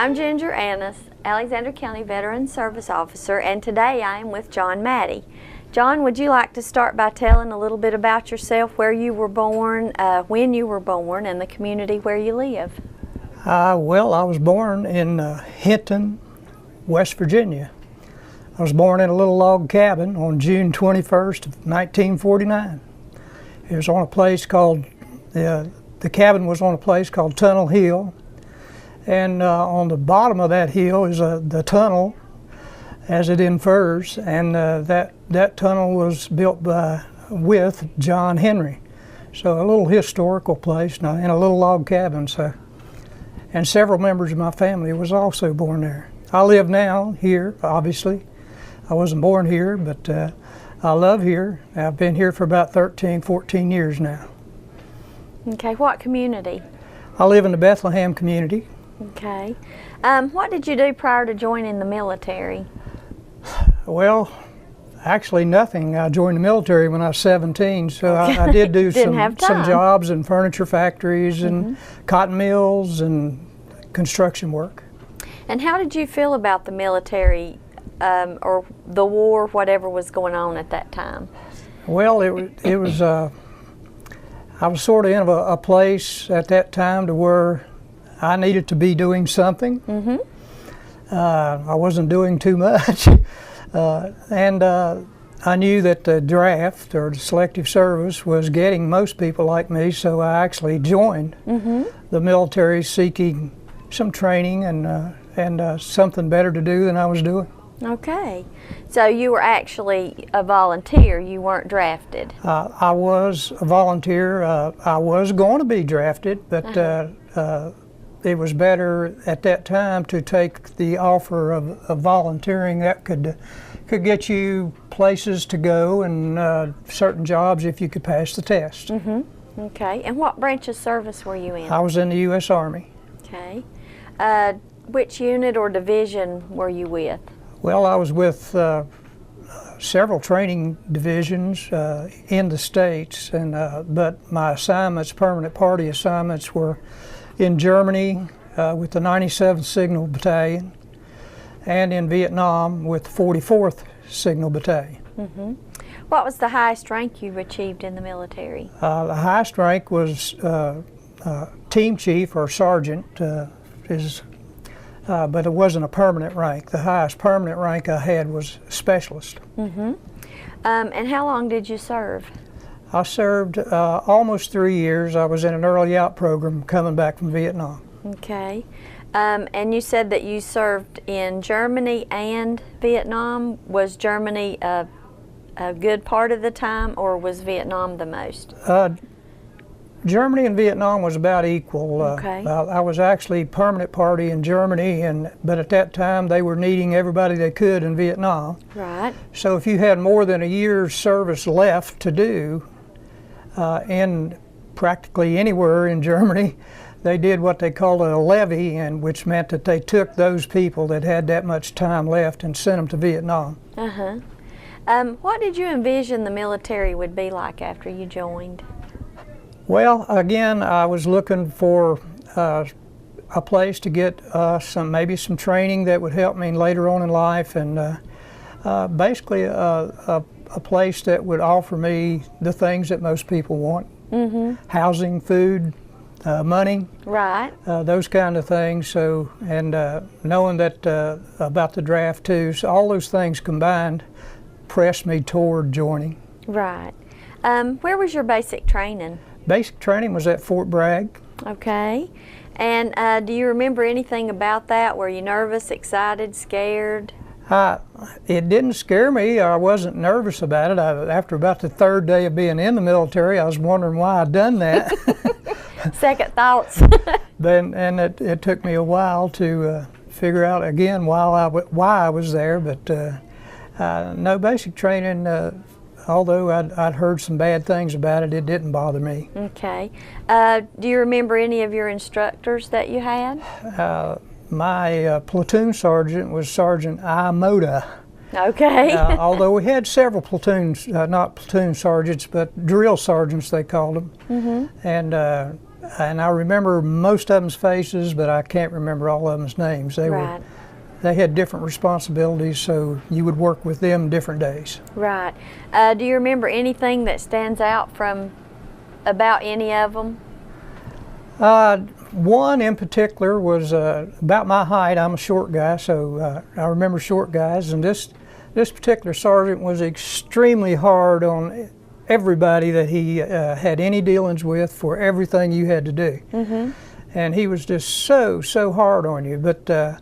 I'm Ginger Annis, Alexander County Veteran Service Officer, and today I am with John Maddy. John, would you like to start by telling a little bit about yourself, where you were born, when you were born, and the community where you live? Well, I was born in Hinton, West Virginia. I was born in a little log cabin on June 21st of 1949. It was on a place called, the cabin was on a place called Tunnel Hill, and on the bottom of that hill is the tunnel as it infers, and that tunnel was built with John Henry. So a little historical place in a little log cabin. So, and several members of my family was also born there. I live now here, obviously. I wasn't born here, but I love here. I've been here for about 13, 14 years now. Okay, what community? I live in the Bethlehem community. Okay. What did you do prior to joining the military? Well, actually nothing. I joined the military when I was 17, so I did do some jobs in furniture factories and cotton mills and construction work. And how did you feel about the military or the war, whatever was going on at that time? Well, it was I was sort of in a place at that time to where I needed to be doing something. I wasn't doing too much. And I knew that the draft or the selective service was getting most people like me, so I actually joined the military seeking some training and something better to do than I was doing. Okay. So you were actually a volunteer, you weren't drafted? I was a volunteer. I was going to be drafted, but it was better at that time to take the offer of volunteering. That could get you places to go and certain jobs if you could pass the test. Okay, and what branch of service were you in? I was in the U.S. Army. Okay. Which unit or division were you with? Well, I was with several training divisions in the States, and but my assignments, permanent party assignments, were in Germany with the 97th Signal Battalion, and in Vietnam with the 44th Signal Battalion. What was the highest rank you achieved in the military? The highest rank was team chief or sergeant, but it wasn't a permanent rank. The highest permanent rank I had was specialist. And how long did you serve? I served almost 3 years. I was in an early out program coming back from Vietnam. Okay. And you said that you served in Germany and Vietnam. Was Germany a good part of the time, or was Vietnam the most? Germany and Vietnam was about equal. Okay. I was actually permanent party in Germany, but at that time they were needing everybody they could in Vietnam. Right. So if you had more than a year's service left to do in practically anywhere in Germany, they did what they called a levy, and which meant that they took those people that had that much time left and sent them to Vietnam. What did you envision the military would be like after you joined? Well, again, I was looking for a place to get maybe some training that would help me later on in life, and basically a place that would offer me the things that most people want: housing, food, money, right? Those kind of things. So, and knowing that about the draft too, so all those things combined pressed me toward joining. Right. Where was your basic training? Basic training was at Fort Bragg. Okay. And do you remember anything about that? Were you nervous, excited, scared? It didn't scare me. I wasn't nervous about it. After about the third day of being in the military, I was wondering why I'd done that. Second thoughts. And it took me a while to figure out again why I was there. But no, basic training, although I'd heard some bad things about it, it didn't bother me. Okay. Do you remember any of your instructors that you had? My platoon sergeant was Sergeant I. Moda. Okay. Although we had several platoons, not platoon sergeants, but drill sergeants they called them. And and I remember most of them's faces, but I can't remember all of them's names. They had different responsibilities, so you would work with them different days. Right. Do you remember anything that stands out from about any of them? One in particular was about my height. I'm a short guy, so I remember short guys. And this particular sergeant was extremely hard on everybody that he had any dealings with for everything you had to do. And he was just so hard on you. But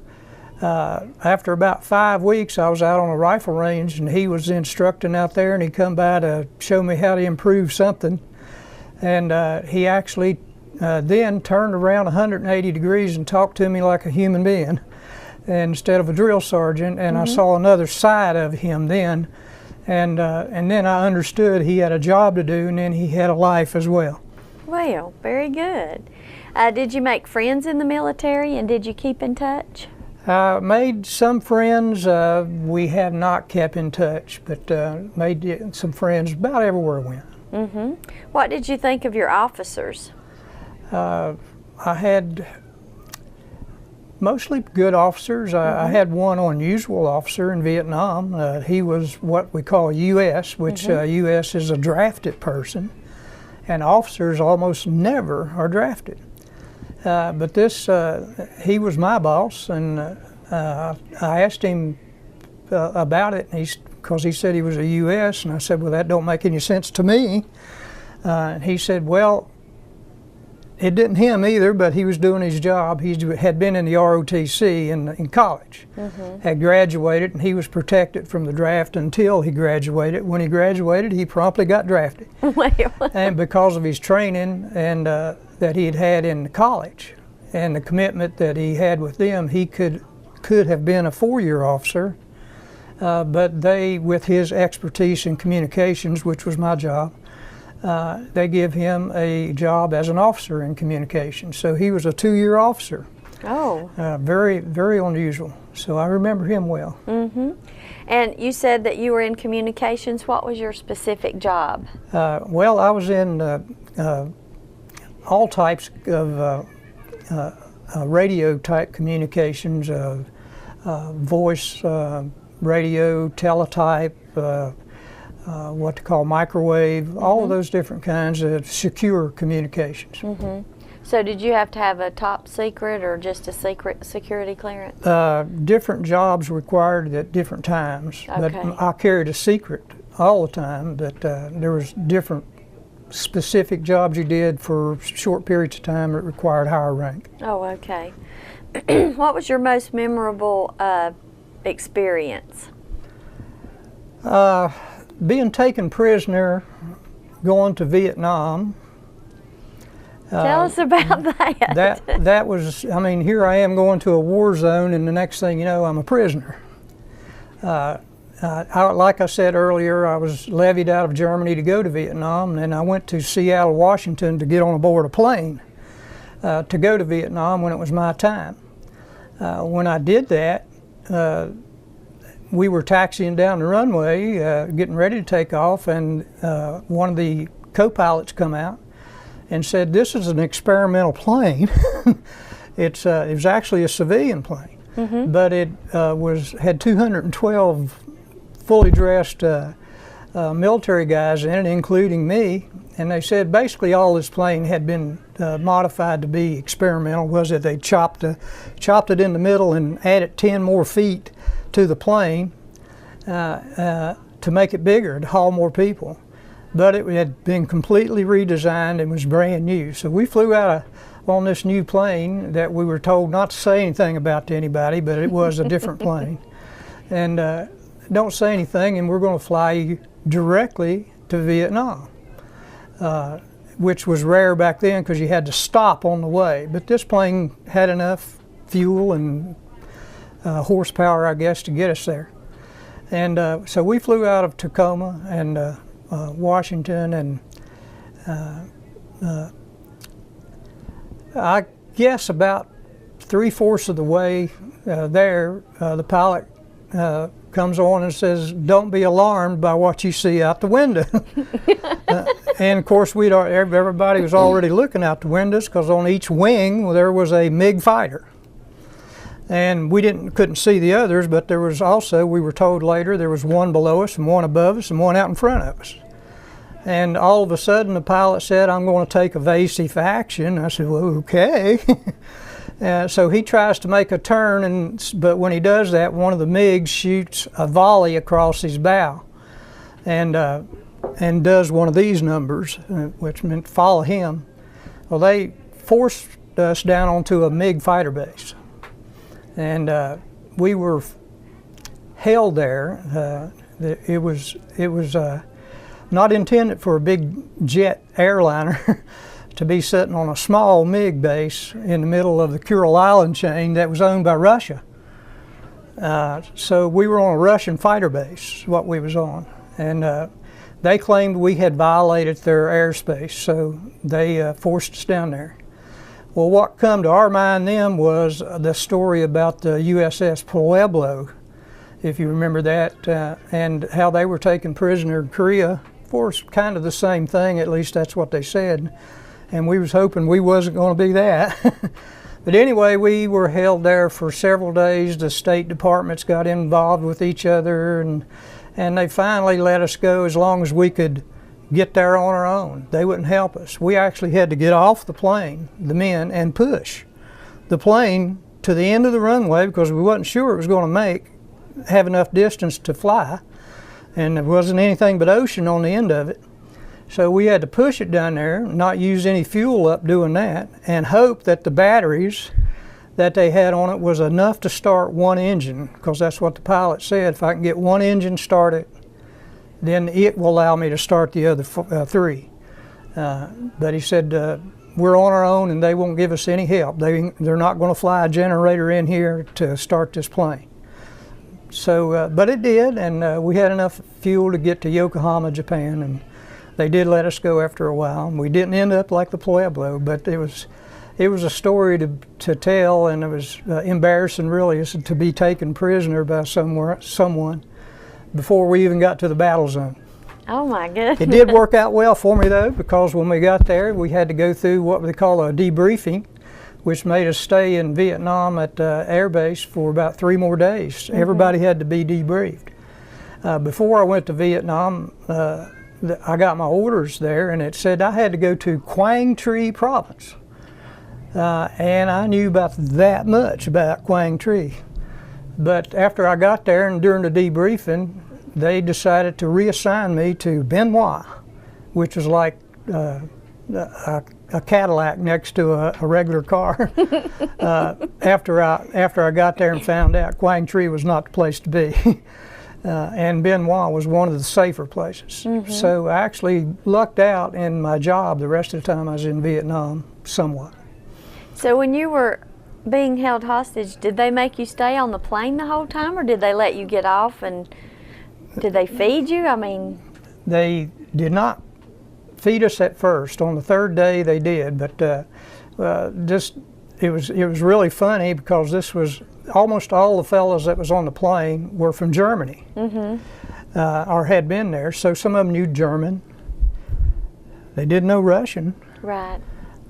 after about 5 weeks, I was out on a rifle range, and he was instructing out there, and he come by to show me how to improve something. And he actually then turned around 180 degrees and talked to me like a human being instead of a drill sergeant, and I saw another side of him then, and then I understood he had a job to do, and then he had a life as well. Well, very good. Did you make friends in the military, and did you keep in touch? Made some friends. We have not kept in touch, but made some friends about everywhere we went. What did you think of your officers? I had mostly good officers. I had one unusual officer in Vietnam. He was what we call U.S., which U.S. is a drafted person, and officers almost never are drafted. But this, he was my boss, and I asked him about it, because he said he was a U.S., and I said, well, that don't make any sense to me. And he said, well, it didn't him either, but he was doing his job. He had been in the ROTC in college, had graduated, and he was protected from the draft until he graduated. When he graduated, he promptly got drafted. And because of his training and that he had had in college and the commitment that he had with them, he could have been a 4-year officer, but they, with his expertise in communications, which was my job, they give him a job as an officer in communications. So he was a 2-year officer. Oh. Very, very unusual. So I remember him well. And you said that you were in communications. What was your specific job? Well, I was in all types of radio type communications, voice, radio, teletype, what to call microwave, all of those different kinds of secure communications. So did you have to have a top secret or just a secret security clearance? Different jobs required at different times, but I carried a secret all the time, but there was different specific jobs you did for short periods of time that required higher rank. Oh, okay. What was your most memorable experience? Being taken prisoner, going to Vietnam. Tell us about that. That was, I mean, here I am going to a war zone, and the next thing you know, I'm a prisoner. Like I said earlier, I was levied out of Germany to go to Vietnam, and I went to Seattle, Washington to get on board a plane to go to Vietnam when it was my time. When I did that, we were taxiing down the runway, getting ready to take off, and one of the co-pilots come out and said, "This is an experimental plane." It was actually a civilian plane, but it had 212 fully dressed military guys in it, including me. And they said basically all this plane had been modified to be experimental. Was that they chopped it in the middle and added 10 more feet to the plane to make it bigger, to haul more people. But it had been completely redesigned and was brand new. So we flew out on this new plane that we were told not to say anything about to anybody, but it was a different plane. And don't say anything, and we're going to fly you directly to Vietnam, which was rare back then because you had to stop on the way. But this plane had enough fuel and horsepower, I guess, to get us there. And so we flew out of Tacoma and Washington, and I guess about 3/4 of the way there, the pilot comes on and says, "Don't be alarmed by what you see out the window." And of course, everybody was already looking out the windows because on each wing there was a MiG fighter. And we couldn't see the others, but there was also, we were told later, there was one below us and one above us and one out in front of us. And all of a sudden the pilot said, "I'm going to take evasive action." I said, "Well, okay." So he tries to make a turn, but when he does that, one of the MiGs shoots a volley across his bow and does one of these numbers, which meant follow him. Well, they forced us down onto a MiG fighter base. And we were held there. It was not intended for a big jet airliner to be sitting on a small MiG base in the middle of the Kuril Island chain that was owned by Russia. So we were on a Russian fighter base, what we was on. And they claimed we had violated their airspace, so they forced us down there. Well, what come to our mind then was the story about the USS Pueblo, if you remember that, and how they were taken prisoner in Korea. Of course, kind of the same thing, at least that's what they said. And we was hoping we wasn't going to be that. But anyway, we were held there for several days. The State Departments got involved with each other, and they finally let us go as long as we could get there on our own. They wouldn't help us. We actually had to get off the plane, the men, and push the plane to the end of the runway because we wasn't sure it was going to have enough distance to fly, and there wasn't anything but ocean on the end of it. So we had to push it down there, not use any fuel up doing that, and hope that the batteries that they had on it was enough to start one engine, because that's what the pilot said. If I can get one engine started, then it will allow me to start the other three. But he said, we're on our own and they won't give us any help. They're not going to fly a generator in here to start this plane. So, but it did, and we had enough fuel to get to Yokohama, Japan, and they did let us go after a while. And we didn't end up like the Pueblo, but it was a story to tell, and it was embarrassing really to be taken prisoner by someone before we even got to the battle zone. Oh my goodness. It did work out well for me though, because when we got there we had to go through what they call a debriefing, which made us stay in Vietnam at Air Base for about 3 more days. Mm-hmm. Everybody had to be debriefed. Before I went to Vietnam, I got my orders there, and it said I had to go to Quang Tri province. And I knew about that much about Quang Tri. But after I got there and during the debriefing, they decided to reassign me to Benoit, which was like a Cadillac next to a regular car. After I got there and found out Quang Tri was not the place to be. And Benoit was one of the safer places. Mm-hmm. So I actually lucked out in my job the rest of the time I was in Vietnam somewhat. So when you were being held hostage, did they make you stay on the plane the whole time, or did they let you get off, and did they feed you? I mean, they did not feed us at first. On the 3rd day they did, but it was really funny because this was almost all the fellows that was on the plane were from Germany, mm-hmm. Or had been there. So some of them knew German. They didn't know Russian. Right.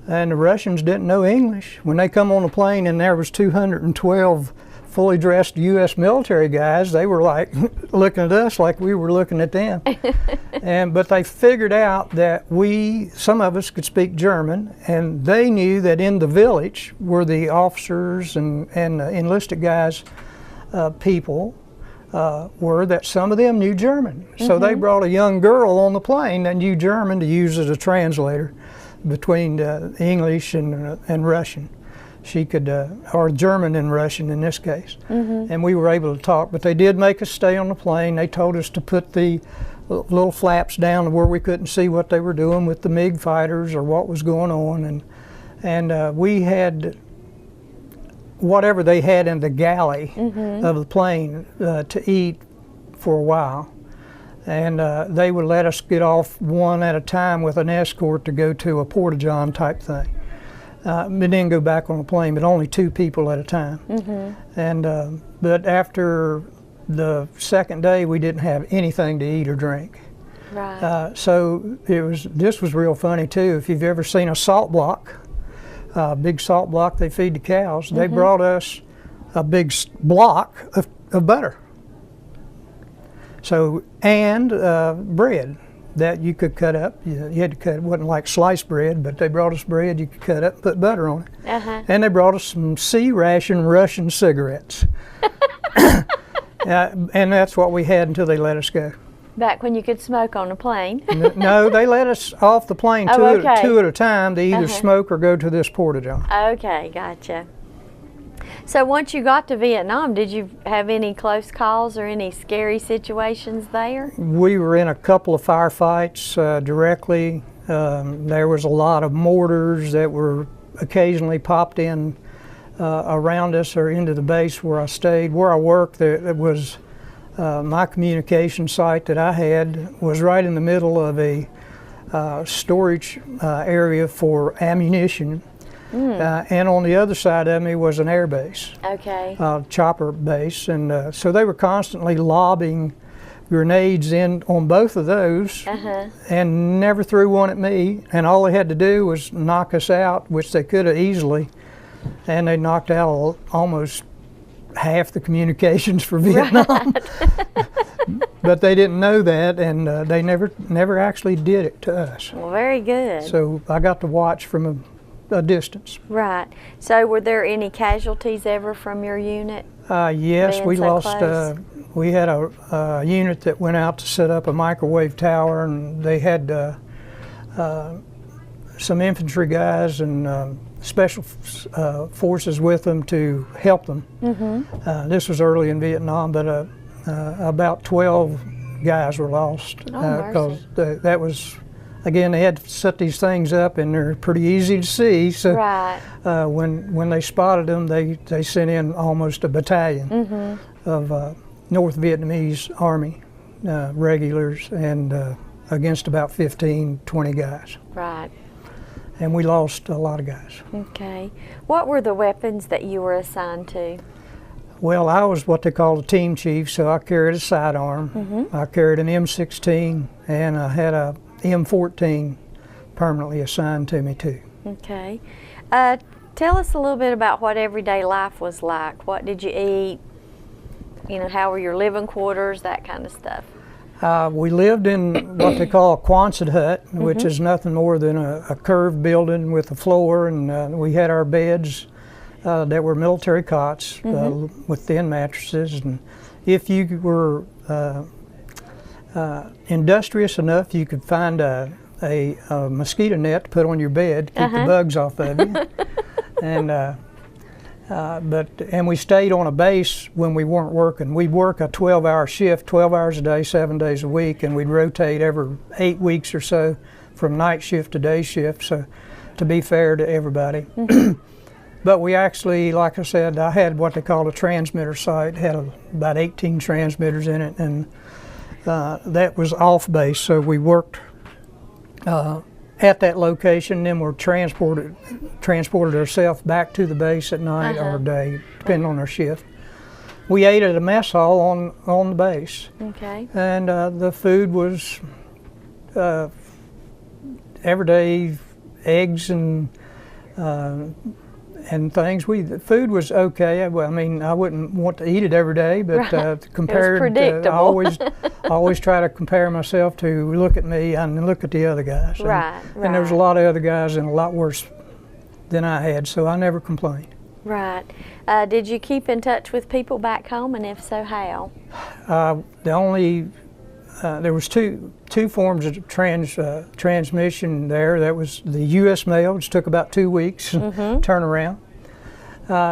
And the Russians didn't know English. When they come on the plane and there was 212 fully dressed U.S. military guys, they were like looking at us like we were looking at them. But they figured out that some of us could speak German, and they knew that in the village where the officers and enlisted guys, people were, that some of them knew German. Mm-hmm. So they brought a young girl on the plane that knew German to use as a translator between English and Russian. She could, or German and Russian in this case. Mm-hmm. And we were able to talk, but they did make us stay on the plane. They told us to put the little flaps down where we couldn't see what they were doing with the MiG fighters or what was going on. And we had whatever they had in the galley mm-hmm. of the plane to eat for a while. And they would let us get off one at a time with an escort to go to a porta-john type thing. And then go back on the plane, but only 2 people at a time. Mm-hmm. And but after the 2nd day, we didn't have anything to eat or drink. Right. So this was real funny too. If you've ever seen a salt block, big salt block they feed the cows, they brought us a big block of butter. So, and bread that you could cut up. You had to cut, it wasn't like sliced bread, but they brought us bread you could cut up and put butter on it. And they brought us some C-ration Russian cigarettes. And that's what we had until they let us go. Back when you could smoke on a plane. No, they let us off the plane two at a time to either smoke or go to this porta-john. Okay, gotcha. So once you got to Vietnam, did you have any close calls or any scary situations there? We were in a couple of firefights directly. There was a lot of mortars that were occasionally popped in around us or into the base where I stayed. Where I worked, there was my communication site that I had was right in the middle of a storage area for ammunition. And on the other side of me was an air base, chopper base, and so they were constantly lobbing grenades in on both of those, and never threw one at me. And all they had to do was knock us out, which they could have easily, and they knocked out almost half the communications for Vietnam. But they didn't know that, and they never actually did it to us. Well, very good. So I got to watch from a distance. Right. So were there any casualties ever from your unit? Yes, we lost. We had a unit that went out to set up a microwave tower, and they had some infantry guys and special forces with them to help them. This was early in Vietnam, but about 12 guys were lost because that was. Again, they had to set these things up, and they're pretty easy to see. So when they spotted them, they sent in almost a battalion of North Vietnamese Army regulars, and against about 15, 20 guys. Right. And we lost a lot of guys. Okay. What were the weapons that you were assigned to? Well, I was what they call a team chief, so I carried a sidearm. I carried an M16, and I had a M14 permanently assigned to me too. Okay. Tell us a little bit about what everyday life was like. What did you eat? You know, how were your living quarters, that kind of stuff? We lived in what they call a Quonset hut, which is nothing more than a curved building with a floor, and we had our beds that were military cots with thin mattresses. And if you were industrious enough, you could find a mosquito net to put on your bed to keep the bugs off of you. And we stayed on a base when we weren't working. We'd work a 12-hour shift, 12 hours a day, 7 days a week, and we'd rotate every 8 weeks or so from night shift to day shift, so to be fair to everybody. But we actually, like I said, I had what they call a transmitter site, had about 18 transmitters in it, and that was off base, so we worked at that location, then we're transported ourselves back to the base at night or day, depending on our shift. We ate at a mess hall on the base. Okay. And the food was everyday eggs and things. The food was okay. Well, I mean, I wouldn't want to eat it every day, but compared, it was I always try to compare myself to look at me and look at the other guys. And there was a lot of other guys in a lot worse than I had, so I never complained. Right. Did you keep in touch with people back home, and if so, how? There was two forms of transmission there. That was the U.S. mail, which took about 2 weeks turn around,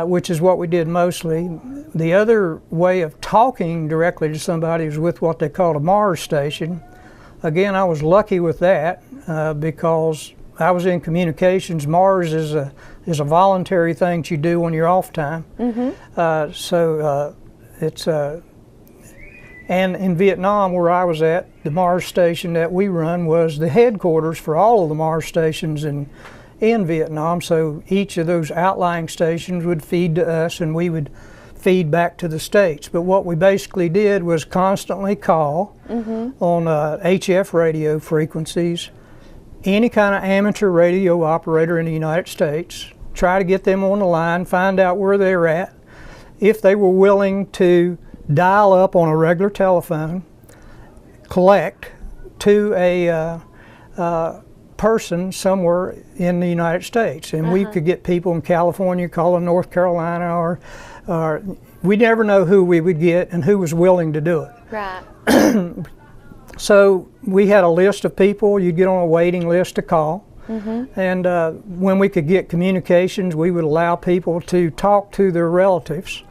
which is what we did mostly. The other way of talking directly to somebody was with what they called a Mars station. Again, I was lucky with that because I was in communications. Mars is a voluntary thing that you do when you're off time. And in Vietnam, where I was at, the Mars station that we run was the headquarters for all of the Mars stations in Vietnam. So each of those outlying stations would feed to us, and we would feed back to the states. But what we basically did was constantly call on HF radio frequencies, any kind of amateur radio operator in the United States, try to get them on the line, find out where they're at, if they were willing to dial up on a regular telephone, collect to a person somewhere in the United States. And we could get people in California calling North Carolina, or we never know who we would get and who was willing to do it. Right. So we had a list of people. You'd get on a waiting list to call. And when we could get communications, we would allow people to talk to their relatives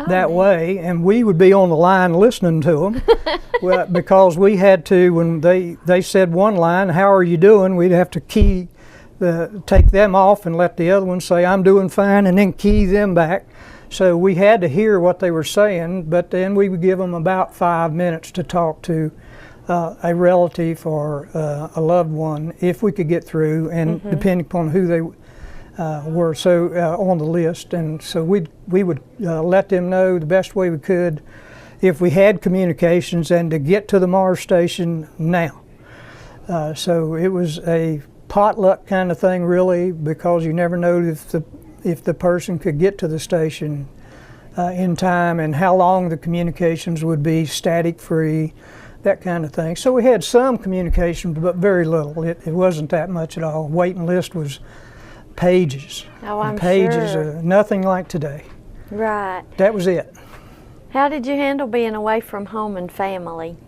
that way, and we would be on the line listening to them. Well, because we had to, when they said one line, "How are you doing?" we'd have to take them off and let the other one say, "I'm doing fine," and then key them back. So we had to hear what they were saying, but then we would give them about 5 minutes to talk to a relative or a loved one, if we could get through, and depending upon who they were on the list. And so we would let them know the best way we could if we had communications and to get to the Mars station now. So it was a potluck kind of thing, really, because you never know if the person could get to the station in time, and how long the communications would be static free, that kind of thing. So we had some communication, but very little. It wasn't that much at all. Waiting list was pages. Oh, I'm pages, sure. Nothing like today. Right. That was it. How did you handle being away from home and family?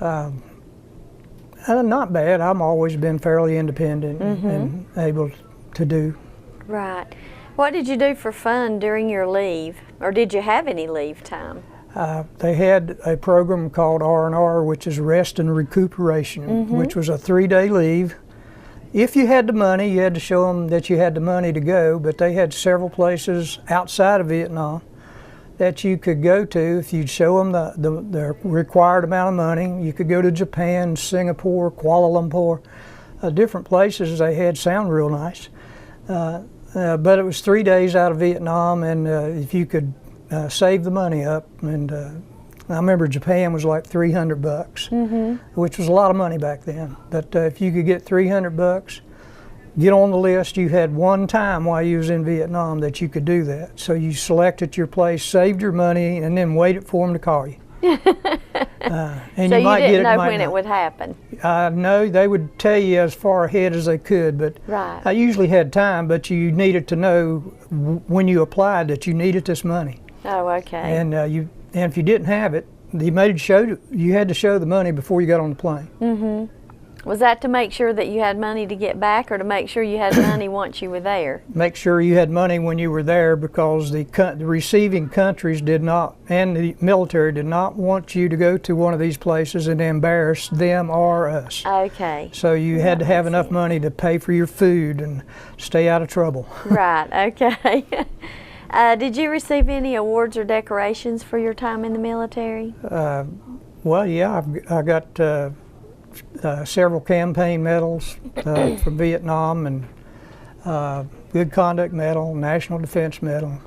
Not bad. I've always been fairly independent and able to do. Right. What did you do for fun during your leave, or did you have any leave time? They had a program called R&R, which is Rest and Recuperation, which was a 3-day leave. If you had the money, you had to show them that you had the money to go, but they had several places outside of Vietnam that you could go to if you'd show them the required amount of money. You could go to Japan, Singapore, Kuala Lumpur, different places they had sound real nice. But it was 3 days out of Vietnam, and if you could save the money up, and I remember Japan was like $300, which was a lot of money back then. But if you could get $300, get on the list. You had one time while you was in Vietnam that you could do that. So you selected your place, saved your money, and then waited for them to call you. And so you might didn't get it, know might when not. it would happen? No, they would tell you as far ahead as they could, but Right. I usually had time, but you needed to know when you applied that you needed this money. Oh, okay. And if you didn't have it, you had to show the money before you got on the plane. Was that to make sure that you had money to get back, or to make sure you had money once you were there? Make sure you had money when you were there, because the receiving countries did not, and the military did not want you to go to one of these places and embarrass them or us. Okay. So you had to have enough money to pay for your food and stay out of trouble. Right, okay. Did you receive any awards or decorations for your time in the military? Well, yeah, I got several campaign medals from Vietnam, and Good Conduct Medal, National Defense Medal.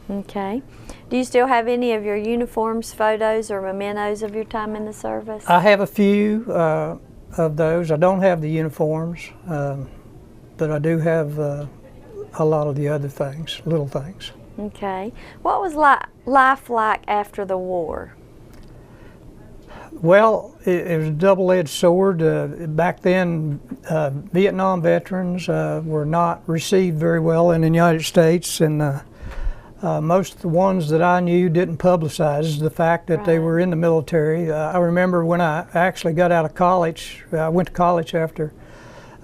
Okay. Do you still have any of your uniforms, photos, or mementos of your time in the service? I have a few of those. I don't have the uniforms, but I do have a lot of the other things, little things. Okay. What was life like after the war? Well, it was a double-edged sword. Back then, Vietnam veterans were not received very well in the United States, and most of the ones that I knew didn't publicize the fact that they were in the military. I remember when I actually got out of college, I went to college after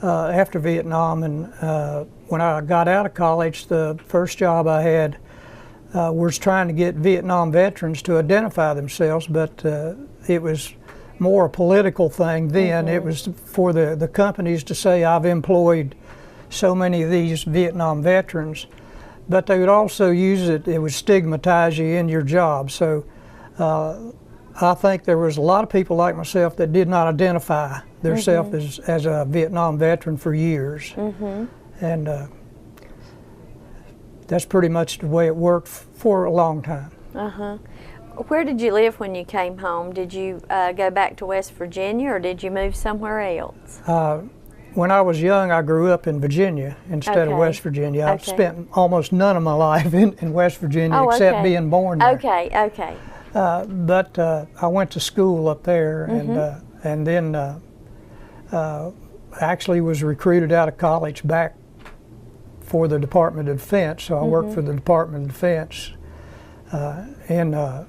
Vietnam, and when I got out of college, the first job I had was trying to get Vietnam veterans to identify themselves, but it was more a political thing then. It was for the companies to say, I've employed so many of these Vietnam veterans, but they would also use it would stigmatize you in your job. So I think there was a lot of people like myself that did not identify themselves as a Vietnam veteran for years. And that's pretty much the way it worked for a long time. Uh-huh. Where did you live when you came home? Did you go back to West Virginia, or did you move somewhere else? When I was young, I grew up in Virginia instead of West Virginia. I've spent almost none of my life in West Virginia except being born there. Okay. But I went to school up there, and then actually was recruited out of college back for the Department of Defense. So I worked for the Department of Defense in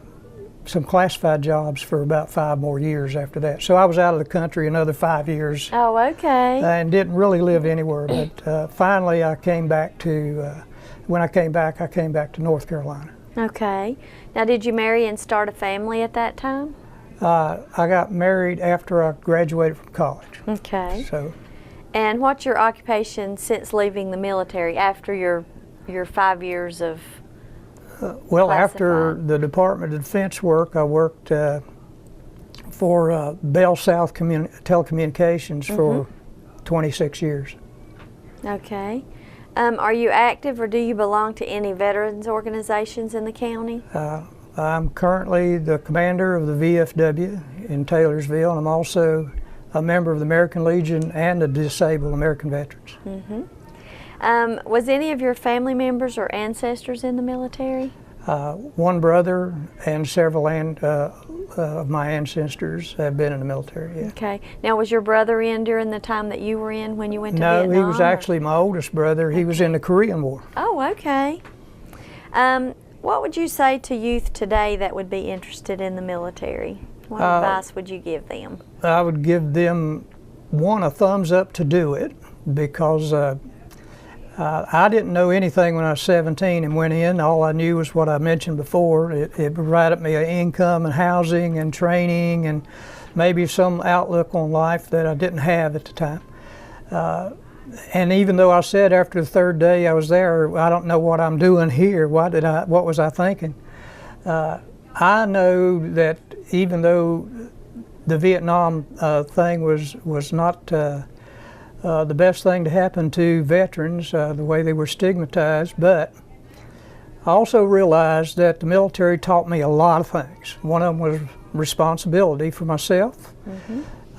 some classified jobs for about 5 more years after that. So I was out of the country another 5 years. Oh, okay. And didn't really live anywhere. But finally, I came back to. When I came back to North Carolina. Okay. Now, did you marry and start a family at that time? I got married after I graduated from college. Okay. So. And what's your occupation since leaving the military after your 5 years of well, classified? After the Department of Defense work, I worked for Bell South Telecommunications for 26 years. Okay. Are you active, or do you belong to any veterans organizations in the county? I'm currently the commander of the VFW in Taylorsville, and I'm also a member of the American Legion and the Disabled American Veterans. Was any of your family members or ancestors in the military? One brother and several of my ancestors have been in the military. Yeah. Okay. Now, was your brother in during the time that you were in when you went to Vietnam? No, he was actually my oldest brother. He was in the Korean War. Oh, okay. What would you say to youth today that would be interested in the military? What advice would you give them? I would give them, one, a thumbs up to do it, because I didn't know anything when I was 17 and went in. All I knew was what I mentioned before. It provided me an income and housing and training and maybe some outlook on life that I didn't have at the time. And even though I said after the 3rd day I was there, I don't know what I'm doing here. What was I thinking? I know that even though the Vietnam thing was not the best thing to happen to veterans, the way they were stigmatized, but I also realized that the military taught me a lot of things. One of them was responsibility for myself.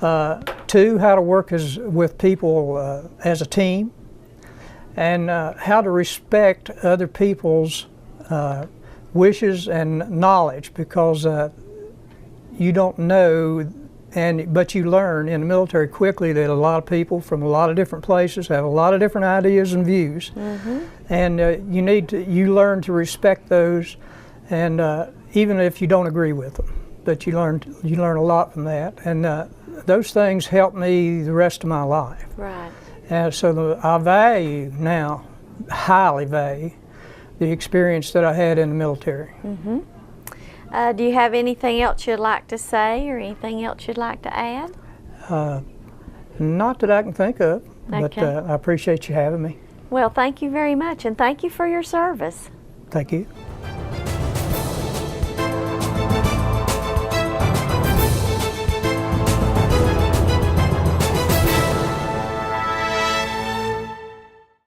2, how to work with people as a team, and how to respect other people's wishes and knowledge, because you don't know, but you learn in the military quickly that a lot of people from a lot of different places have a lot of different ideas and views, and you learn to respect those, and even if you don't agree with them, but you learn a lot from that, and those things help me the rest of my life. Right. And so I value now, highly value, the experience that I had in the military. Do you have anything else you'd like to say, or anything else you'd like to add? Not that I can think of, but Okay. I appreciate you having me. Well, thank you very much, and thank you for your service. Thank you.